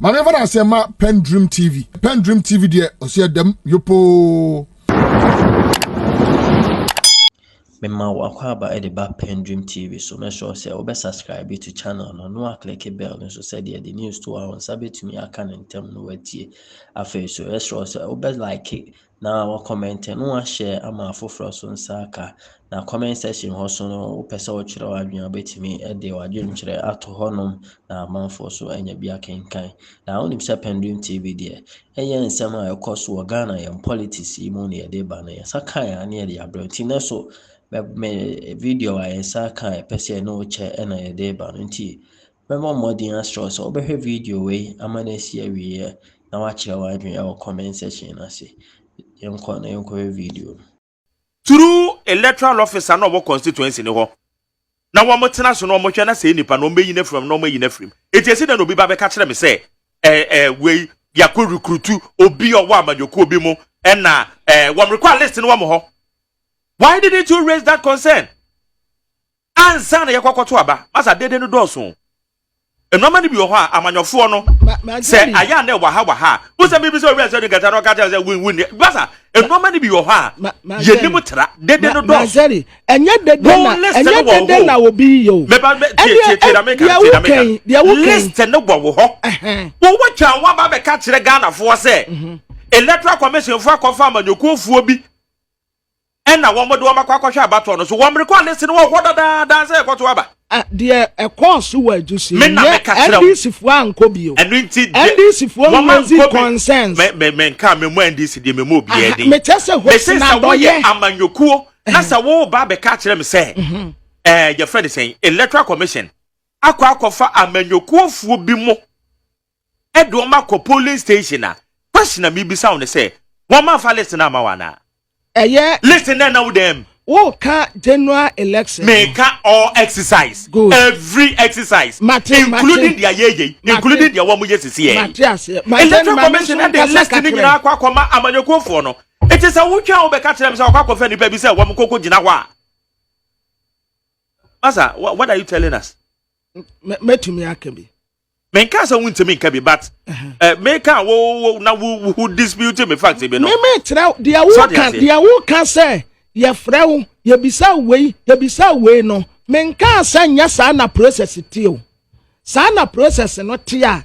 Maneva na se ma PENDREAM TV. PENDREAM TV de o se dem yopo. Mema wakwaba ede ba PENDREAM TV so make sure say obe subscribe to channel no click bell so say the news to our sabit me aka ntem no watie afa so make sure say obe like na wa comment no share ama afoforo so nsaka na comment section ho so no opese wo kire wa adwen abetimi ede wa adwen kire ato honom na Marfo so anya bia kenkan na onim say PENDREAM TV de eye nsem a ekoso Ghana yam politics mu ne ede ba na yasaka ya ne ede abranti na so me video I saka pese no che na ye ba nti me mo modern astro so obehwe video we amana si awie na wa kire wa adwen e comment section na se yenko na yenko video through electoral officer no constituency ni ho na wo motena so no mo hwe na se nipa no meyi na from no meyi na from etiesi na obi ba be ka kire me se we yakọ recruit obi owo amadioku obi mu na wo require list no wo mo ho. Why didn't you raise that concern? Answer na yakwakoto aba. Masa dede no doso. Enoma ni bi ho a amanyofo no. Say aya na wa ha. Who say bibi say we say ngata no ka say win. Masa enoma ni bi ho a. Ye ni mutra dede no doso. Mazeri enye dede na obi yo. Me ba list no wo ho. Wo wacha wa ba be ka kire Ghana fo say. Electoral commission fo akọfa amanyoku ofuo bi. Na womo do makwa kwahwa abato no so wo mrekwa listen wo hoda da say kwato aba de e course wa jusi NDC fu anko bio NDC fu music concerns me nka me mu NDC de me mu obi e din me chese ho na doye amanyokuo na sa wo ba be ka kire me say your friend is saying electoral commission akwa amanyokuo fu bi mo e do makwa polling station na question na me bi sound say wo ma fa listen na ma wana listen now them. Woka general election. Make all exercise. Good. Every exercise. Including their yeye. Including their one yes is here. Electoral commission and the listening in aqua comma amanyoku for no. It is a wucha obeka them say aqua confendi baby say one koko jinawa. Masa, what are you telling us? Me to me akabi. Menka so win to me kabi but make wo na who dispute me fact be no. Me tell dia wo kan say ye frɛ ye bisa we no menka say nya sa na process ti o sa na process no ti a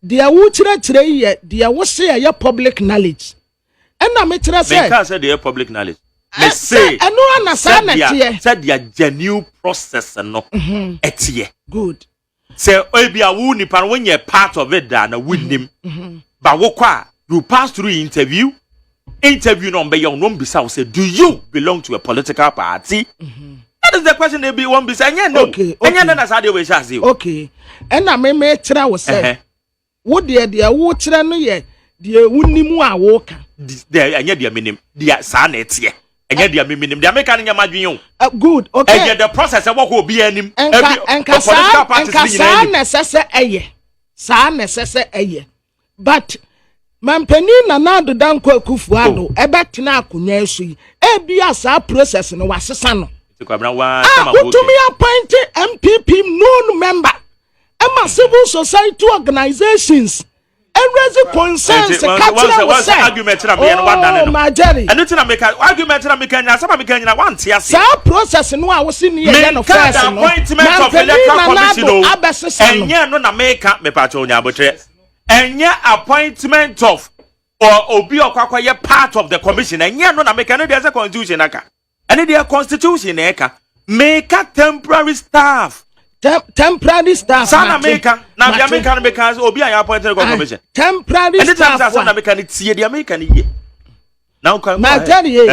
dia wo kire ye dia wo say ye public knowledge na me tell say menka say the public knowledge me say eno na sa na tie said dia genuine process no etie good. say obi a wu nipa when you part of it da na winnim but wo kwa you pass through interview no be your no bisa say do you belong to a political party that is the question they be one bisa anya no anya na sa dey we sha say okay na me kira wo say wo de wo kira no ye de wunnimu a wo ka de anya de menim de sa na etie anya de menim de make anya madwen good okay anya the process e wo ko obi anim political parties ni sa necessary eye but mampani na nado danko akufuado ebetena akonya esu yi ebia sa process no wasesa no Kwabena wa sama wo to me appoint MPP known member ema civil society organizations raise concerns catch what's argument na me no wadane no majeri eno tina make argument na make nya sama make nya wan tia se sa process no a wo si ne ye no first no appointment of electoral commission enye no na make me pa cho nya abotre enye appointment of or obi okwakwa ye part of the commission enye no na make no dey constitution aka ene dey constitution eka make temporary staff temporary staff sana America na the American because obi an appointed commission temporary staff sana America ni tie the American ye now kan na tell you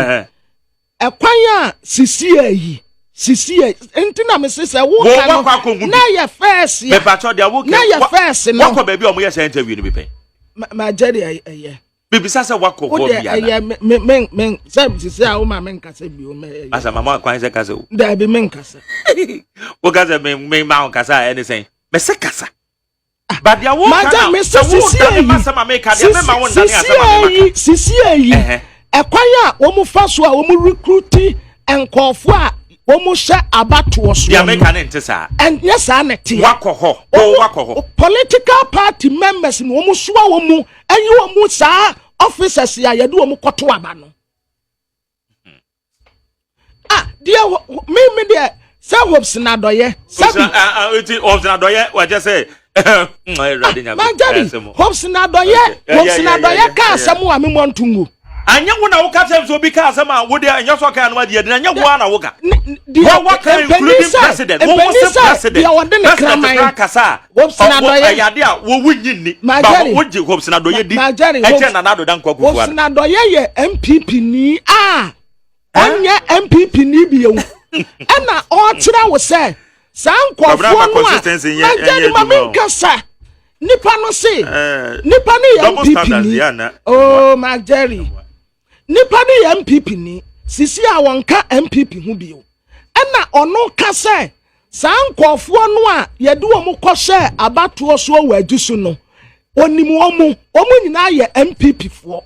ekwan a sisi entina me say wo kan na ye first me pacho dia wo na ye first no wo ko ba bi o mo ye interview ni be pen ma jeri bibisa se wako ho bia na men sisi a wo ma men kasa bi o me asa mama kwan se kasa o da bi men kasa wo kasa men ma kasa anything me se kasa but dia wo kana me sisi ma me ka dia me ma won dani asa ma me sisi ekwan a wo mu fa so a wo mu recruit enkofo a womu she abato so ya make an entesa and yes anete wako political party members no womu so womu enyi womu saa officers ya yede womu koto aba no dear me dear say hopes na doye sabi hopes na doye wa just say hopes na doye ka asemu a me montungu anya wo na wo ka tell so bi ka asema wo de anya so ka na wa de anya wo na wo ka what can including president wo was president ya wode ne kraman kasa hopes na doye ya de a wo wunyi ni ba wo je hopes na doye di eche na na do dan kwakufu hopes na doye ye MPP ni onye MPP ni bi yewu ana o kira wo say sankofo no a mama nkasa nipa no say nipa ni MPP ni oh my Jerry nipa ni MPP ni sisi a wonka MPP hu bio ana ono ka say sankofo no a yede wo mu kɔhye abato so wa ajusu no onim omu nyina ye MPP fo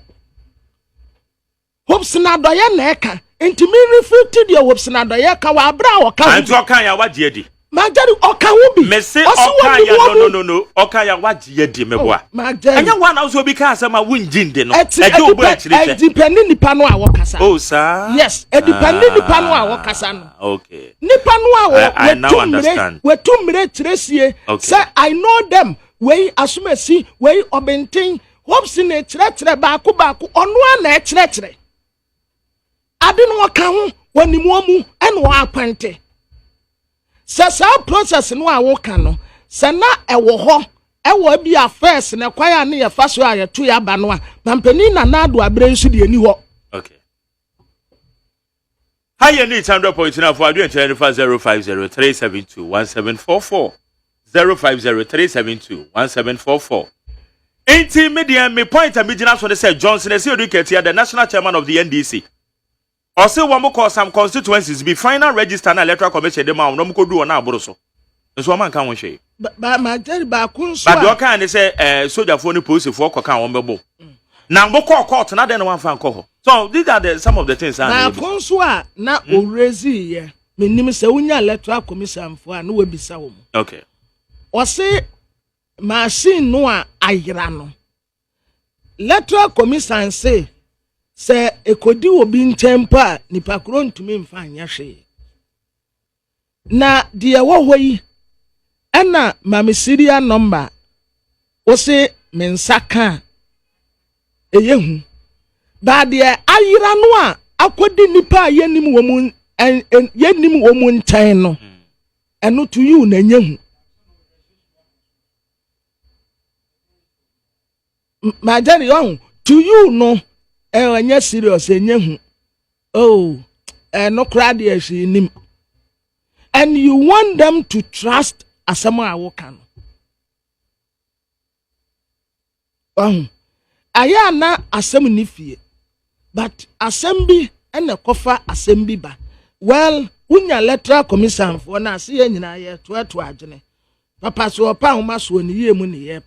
hopes na doye na eka enti me refute the hopes na doye ka wa bra o ka anti o kan ya waje di Majari oka wubi me say oka ya no oka ya waje di meboa anya wa na so bi ka asema wunjinde no eje obo akirite depending nipa no a wo kasa oh sir yes depending nipa no a wo kasa no okay nipa no a I now understand we tumre tiresie say I know them we asumesi we obenten hopes na kire baako ono na kire ade no ka ho wanimu mu ene wa apante sa process no a wo ka no se na ewo ho ewo bi affairs na kwaya ne ye fa so a ye to ya ba no a pampani na na do abre nsu de ani ho okay higher need 100.9 for adu enche 0503721744 0503721744 enti media me point a midina so say Johnson say educate here the national chairman of the NDC also one call some constituencies be final register na electoral commission dem no mo kodu na aboro so nso man kan won hwe ba ma jeri ba kun so ba do kan ne say soldier for ni police for ko kan won bebo na mo call court na den one fan ko so these are some of the things na kun so a na orezi ye menim say unya electoral commission for na we bisa wo okay o say machine no a ayira no electoral commission say se ekodi obi ntempa nipa kro ntumi mfa anya hwe na de wo yi ana mamisiria number o se mensaka eyehu ba de ayira no a akodi nipa yenim wo mu ntan no eno to you na nyehu majari on to you no enya serious enyehu oh no crowd yes nim and you want them to trust asama awokan aya na asem ni fie but assembly ena kofa assembly ba well unya electoral commission for na ase nyina ye to agene papa so opa homa so ni ye mu ni ye